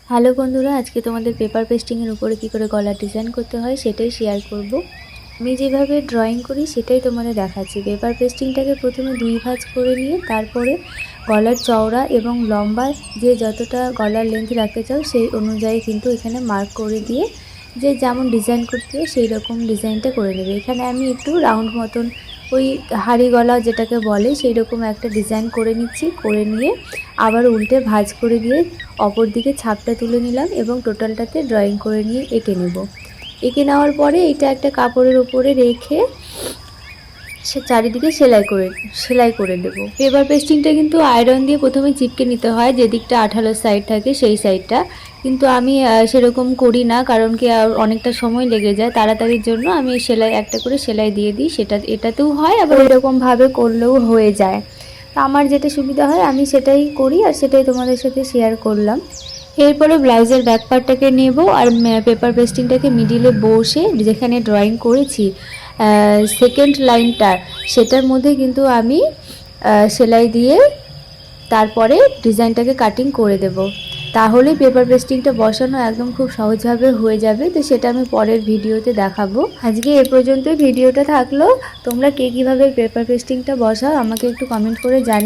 Hello বন্ধুরা, আজকে তোমাদের পেপার পেস্টিংয়ের উপরে কী করে গলার ডিজাইন করতে হয় সেটাই শেয়ার করব। আমি যেভাবে ড্রয়িং করি সেটাই তোমাদের দেখাচ্ছি। পেপার পেস্টিংটাকে প্রথমে 2 ভাঁজ করে নিয়ে তারপরে গলার চওড়া এবং লম্বা যে যতটা গলার লেন্থ রাখতে চাও সেই অনুযায়ী কিন্তু এখানে মার্ক করে দিয়ে যে যেমন ডিজাইন করতে হয় সেই রকম ডিজাইনটা করে নেবে। এখানে আমি একটু রাউন্ড মতন ওই হাড়ি গলা যেটাকে বলে সেই রকম একটা ডিজাইন করে নিচ্ছি। করে নিয়ে আবার উল্টে ভাঁজ করে দিয়ে অপর দিকে ছাপটা তুলে নিলাম এবং টোটালটাতে ড্রয়িং করে নিয়ে এঁকে নেব। এঁকে নেওয়ার পরে এটা একটা কাপড়ের উপরে রেখে সে চারিদিকে সেলাই করে দেবো। পেপার পেস্টিংটা কিন্তু আয়রন দিয়ে প্রথমে চিপকে নিতে হয়, যেদিকটা আঠালো সাইড থাকে সেই সাইডটা, কিন্তু আমি সেরকম করি না, কারণ কি অনেকটা সময় লেগে যায়। তাড়াতাড়ির জন্য আমি একটা করে সেলাই দিয়ে দিই, এটাতেও হয়, আবার এরকমভাবে করলেও হয়ে যায়। তো আমার যেটা সুবিধা হয় আমি সেটাই করি আর সেটাই তোমাদের সাথে শেয়ার করলাম। এরপরে ব্লাউজের ব্যাক পার্টটাকে নেব আর পেপার পেস্টিংটাকে মিডিলে বসে যেখানে ড্রয়িং করেছি সেকেন্ড লাইনটা সেটার মধ্যে কিন্তু আমি সেলাই দিয়ে তারপরে ডিজাইনটাকে কাটিং করে দেব। তাহলে পেপার পেস্টিংটা বসানো একদম খুব সহজভাবে হয়ে যাবে। তো সেটা আমি পরের ভিডিওতে দেখাবো। আজকে এ পর্যন্তই ভিডিওটা থাকলো। তোমরা কে কীভাবে পেপার পেস্টিংটা বসাও আমাকে একটু কমেন্ট করে জানিও।